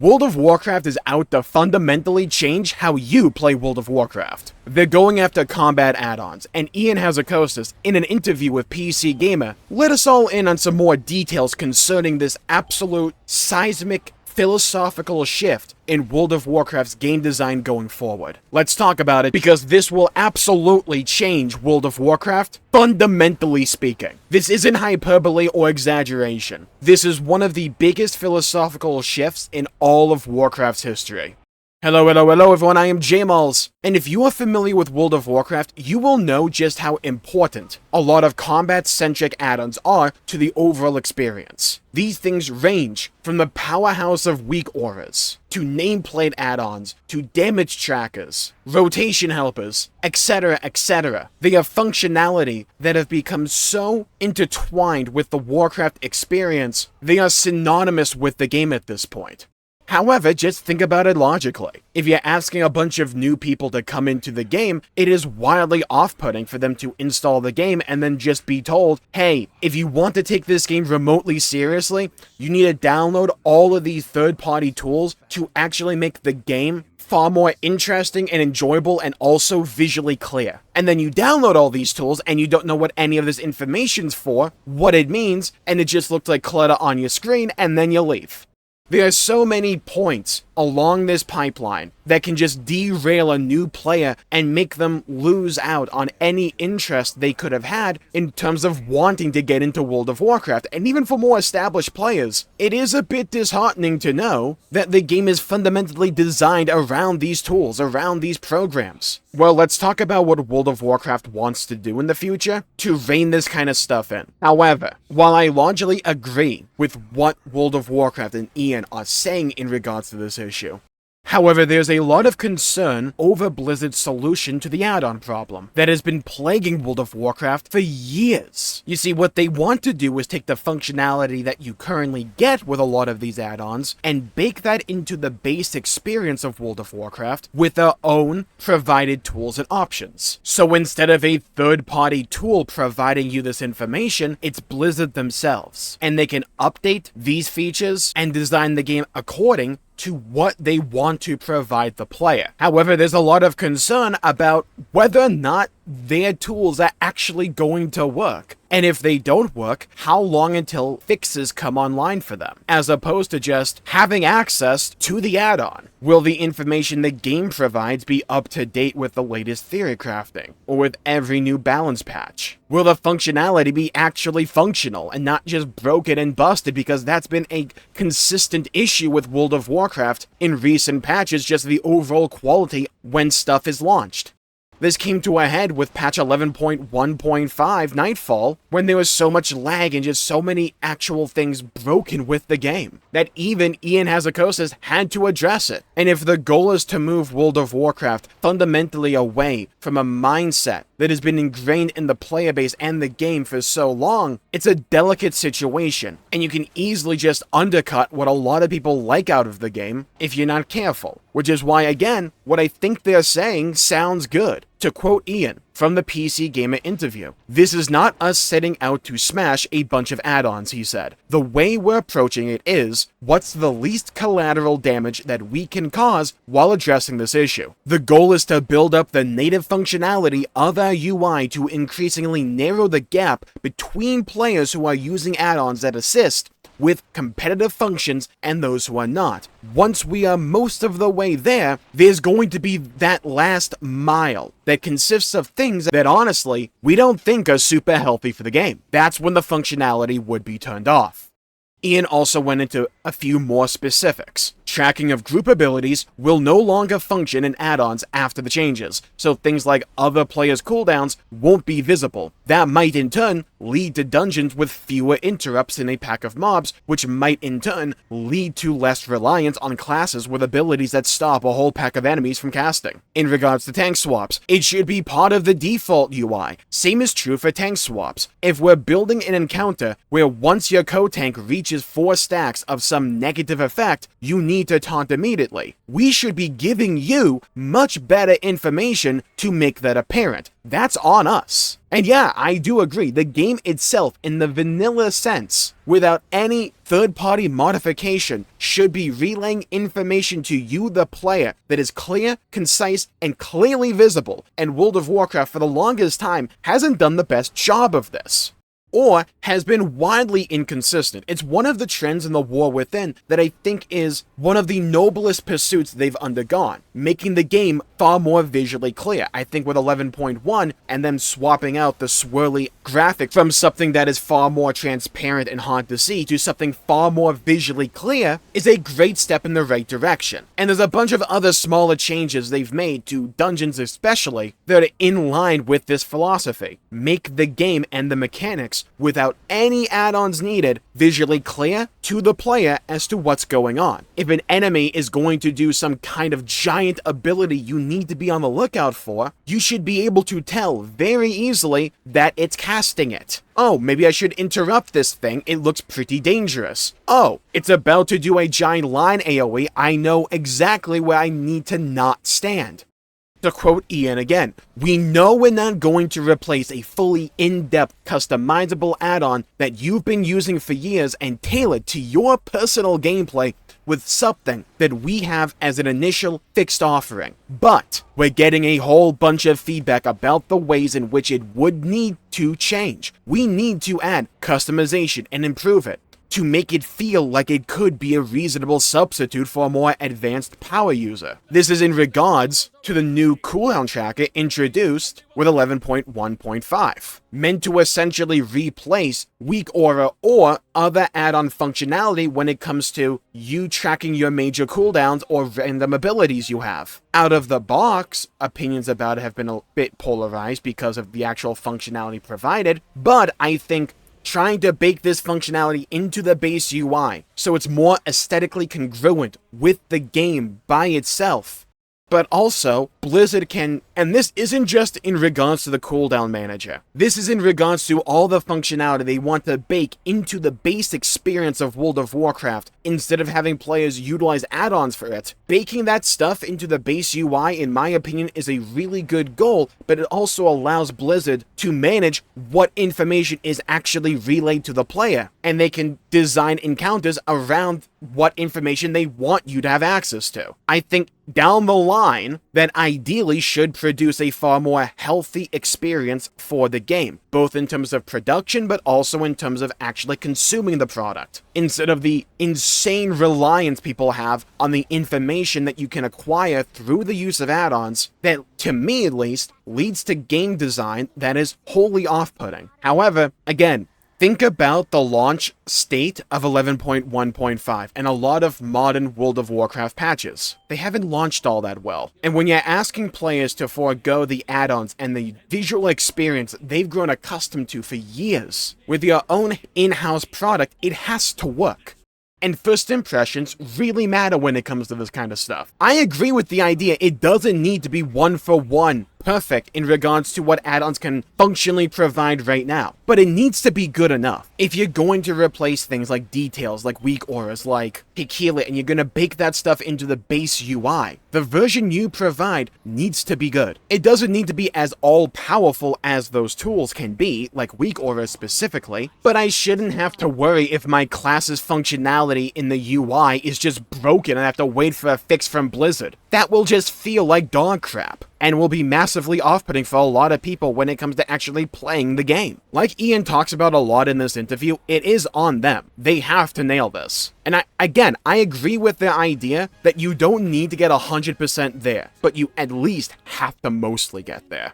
World of Warcraft is out to fundamentally change how you play World of Warcraft. They're going after combat add-ons, and Ion Hazzikostas, in an interview with PC Gamer, let us all in on some more details concerning this absolute seismic philosophical shift in World of Warcraft's game design going forward. Let's talk about it, because this will absolutely change World of Warcraft, fundamentally speaking. This isn't hyperbole or exaggeration. This is one of the biggest philosophical shifts in all of Warcraft's history. Hello everyone, I am Jmulls, and if you are familiar with World of Warcraft, you will know just how important a lot of combat-centric add-ons are to the overall experience. These things range from the powerhouse of weak auras, to nameplate add-ons, to damage trackers, rotation helpers, etc, etc. They have functionality that have become so intertwined with the Warcraft experience, they are synonymous with the game at this point. However, just think about it logically. If you're asking a bunch of new people to come into the game, it is wildly off-putting for them to install the game and then just be told, hey, if you want to take this game remotely seriously, you need to download all of these third-party tools to actually make the game far more interesting and enjoyable and also visually clear. And then you download all these tools and you don't know what any of this information's for, what it means, and it just looks like clutter on your screen, and then you leave. There are so many points along this pipeline that can just derail a new player and make them lose out on any interest they could have had in terms of wanting to get into World of Warcraft. And even for more established players, it is a bit disheartening to know that the game is fundamentally designed around these tools, around these programs. Well, let's talk about what World of Warcraft wants to do in the future to rein this kind of stuff in. However, while I largely agree with what World of Warcraft and Ion are saying in regards to this issue, however, there's a lot of concern over Blizzard's solution to the add-on problem that has been plaguing World of Warcraft for years. You see, what they want to do is take the functionality that you currently get with a lot of these add-ons and bake that into the base experience of World of Warcraft with their own provided tools and options. So instead of a third-party tool providing you this information, it's Blizzard themselves. And they can update these features and design the game according to what they want to provide the player. However, there's a lot of concern about whether or not their tools are actually going to work. And if they don't work, how long until fixes come online for them, as opposed to just having access to the add-on? Will the information the game provides be up to date with the latest theory crafting, or with every new balance patch? Will the functionality be actually functional and not just broken and busted, because that's been a consistent issue with World of Warcraft in recent patches, just the overall quality when stuff is launched. This came to a head with patch 11.1.5 Nightfall, when there was so much lag and just so many actual things broken with the game, that even Ion Hazzikostas had to address it. And if the goal is to move World of Warcraft fundamentally away from a mindset that has been ingrained in the player base and the game for so long, it's a delicate situation, and you can easily just undercut what a lot of people like out of the game if you're not careful. Which is why, again, what I think they're saying sounds good. To quote Ion from the PC Gamer interview, "This is not us setting out to smash a bunch of add-ons," he said. "The way we're approaching it is, what's the least collateral damage that we can cause while addressing this issue? The goal is to build up the native functionality of our UI to increasingly narrow the gap between players who are using add-ons that assist with competitive functions and those who are not. Once we are most of the way there, there's going to be that last mile that consists of things that honestly, we don't think are super healthy for the game. That's when the functionality would be turned off." Ion also went into a few more specifics. Tracking of group abilities will no longer function in add-ons after the changes, so things like other players' cooldowns won't be visible. That might in turn lead to dungeons with fewer interrupts in a pack of mobs, which might in turn lead to less reliance on classes with abilities that stop a whole pack of enemies from casting. In regards to tank swaps, it should be part of the default UI. Same is true for tank swaps. If we're building an encounter where once your co-tank reaches 4 stacks of some negative effect, you need need to taunt immediately. We should be giving you much better information to make that apparent. That's on us. And yeah, I do agree, the game itself, in the vanilla sense, without any third-party modification, should be relaying information to you, the player, that is clear, concise, and clearly visible, and World of Warcraft for the longest time hasn't done the best job of this, or has been widely inconsistent. It's one of the trends in the War Within that I think is one of the noblest pursuits they've undergone, making the game far more visually clear. I think with 11.1 and them swapping out the swirly graphic from something that is far more transparent and hard to see to something far more visually clear is a great step in the right direction. And there's a bunch of other smaller changes they've made to dungeons especially that are in line with this philosophy. Make the game and the mechanics, without any add-ons needed, visually clear to the player as to what's going on. If an enemy is going to do some kind of giant ability you need to be on the lookout for, you should be able to tell very easily that it's casting it. Oh, maybe I should interrupt this thing, it looks pretty dangerous. Oh, it's about to do a giant line AoE, I know exactly where I need to not stand. To quote Ian again, we know we're not going to replace a fully in-depth customizable add-on that you've been using for years and tailored to your personal gameplay with something that we have as an initial fixed offering. But we're getting a whole bunch of feedback about the ways in which it would need to change. We need to add customization and improve it to make it feel like it could be a reasonable substitute for a more advanced power user. This is in regards to the new cooldown tracker introduced with 11.1.5, meant to essentially replace weak aura or other add-on functionality when it comes to you tracking your major cooldowns or random abilities you have. Out of the box, opinions about it have been a bit polarized because of the actual functionality provided, but I think trying to bake this functionality into the base UI so it's more aesthetically congruent with the game by itself. But also, Blizzard can, and this isn't just in regards to the cooldown manager, this is in regards to all the functionality they want to bake into the base experience of World of Warcraft instead of having players utilize add-ons for it. Baking that stuff into the base UI, in my opinion, is a really good goal, but it also allows Blizzard to manage what information is actually relayed to the player, and they can design encounters around what information they want you to have access to. I think down the line, that ideally should produce a far more healthy experience for the game, both in terms of production, but also in terms of actually consuming the product, instead of the insane reliance people have on the information that you can acquire through the use of add-ons that, to me at least, leads to game design that is wholly off-putting. However, again, think about the launch state of 11.1.5 and a lot of modern World of Warcraft patches. They haven't launched all that well. And when you're asking players to forego the add-ons and the visual experience they've grown accustomed to for years, with your own in-house product, it has to work. And first impressions really matter when it comes to this kind of stuff. I agree with the idea it doesn't need to be one-for-one perfect in regards to what add-ons can functionally provide right now, but it needs to be good enough. If you're going to replace things like details, like weak auras, like Tequila, and you're going to bake that stuff into the base UI, the version you provide needs to be good. It doesn't need to be as all-powerful as those tools can be, like weak auras specifically, but I shouldn't have to worry if my class's functionality in the UI is just broken and I have to wait for a fix from Blizzard. That will just feel like dog crap, and will be massively off-putting for a lot of people when it comes to actually playing the game. Like Ian talks about a lot in this interview, it is on them. They have to nail this. And I agree with the idea that you don't need to get 100% there, but you at least have to mostly get there.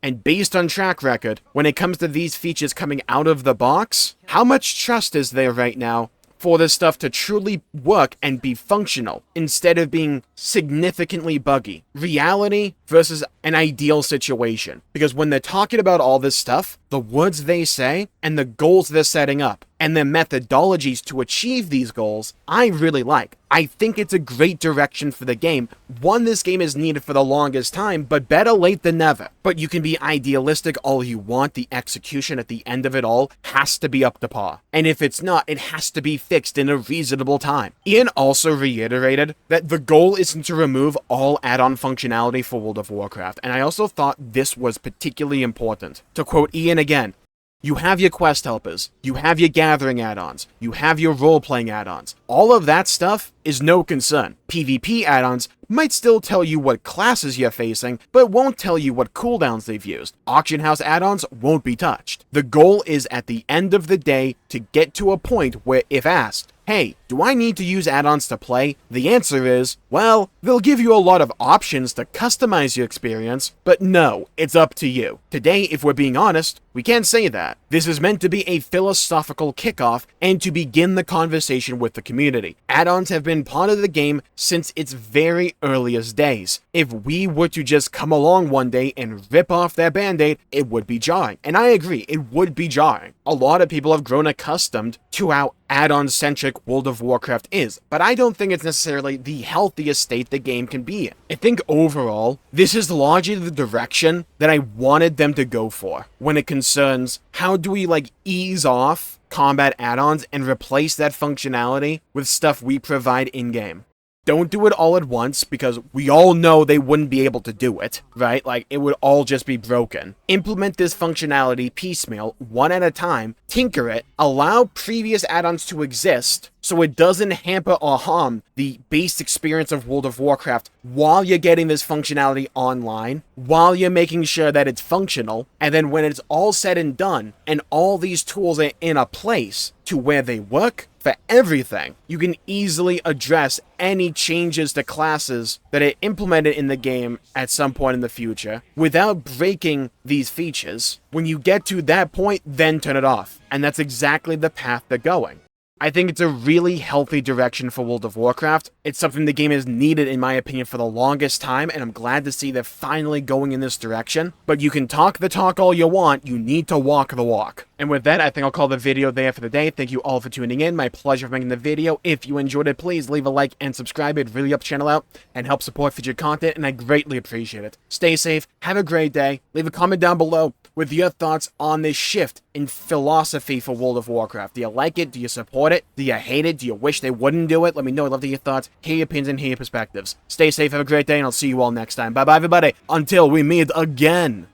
And based on track record, when it comes to these features coming out of the box, how much trust is there right now for this stuff to truly work and be functional, instead of being significantly buggy? Reality versus an ideal situation. Because when they're talking about all this stuff, the words they say and the goals they're setting up and their methodologies to achieve these goals, I really like. I think it's a great direction for the game. One, this game is needed for the longest time, but better late than never. But you can be idealistic all you want, the execution at the end of it all has to be up to par. And if it's not, it has to be fixed in a reasonable time. Ian also reiterated that the goal isn't to remove all add-on functionality for World of Warcraft, and I also thought this was particularly important. To quote Ian again, "You have your quest helpers, you have your gathering add-ons, you have your role-playing add-ons. All of that stuff is no concern. PvP add-ons might still tell you what classes you're facing, but won't tell you what cooldowns they've used. Auction house add-ons won't be touched. The goal is at the end of the day to get to a point where if asked, hey, do I need to use add-ons to play? The answer is, well, they'll give you a lot of options to customize your experience, but no, it's up to you. Today, if we're being honest, we can't say that. This is meant to be a philosophical kickoff and to begin the conversation with the community. Add-ons have been part of the game since its very earliest days. If we were to just come along one day and rip off their band-aid, it would be jarring. And I agree, it would be jarring. A lot of people have grown accustomed to how add-on-centric World of Warcraft is, but I don't think it's necessarily the healthiest state the game can be in. I think overall, this is largely the direction that I wanted them to go for when it concerns how do we ease off combat add-ons and replace that functionality with stuff we provide in-game. Don't do it all at once, because we all know they wouldn't be able to do it, right? It would all just be broken. Implement this functionality piecemeal, one at a time, tinker it, allow previous add-ons to exist, so it doesn't hamper or harm the base experience of World of Warcraft while you're getting this functionality online, while you're making sure that it's functional, and then when it's all said and done, and all these tools are in a place to where they work, for everything, you can easily address any changes to classes that are implemented in the game at some point in the future without breaking these features. When you get to that point, then turn it off. And that's exactly the path they're going. I think it's a really healthy direction for World of Warcraft. It's something the game has needed, in my opinion, for the longest time, and I'm glad to see they're finally going in this direction. But you can talk the talk all you want, you need to walk the walk. And with that, I think I'll call the video there for the day. Thank you all for tuning in. My pleasure for making the video. If you enjoyed it, please leave a like and subscribe. It really helps the channel out and helps support future content, and I greatly appreciate it. Stay safe, have a great day. Leave a comment down below with your thoughts on this shift in philosophy for World of Warcraft. Do you like it? Do you support it? Do you hate it? Do you wish they wouldn't do it? Let me know. I'd love to hear your thoughts, hear your opinions, and hear your perspectives. Stay safe, have a great day, and I'll see you all next time. Bye-bye, everybody. Until we meet again.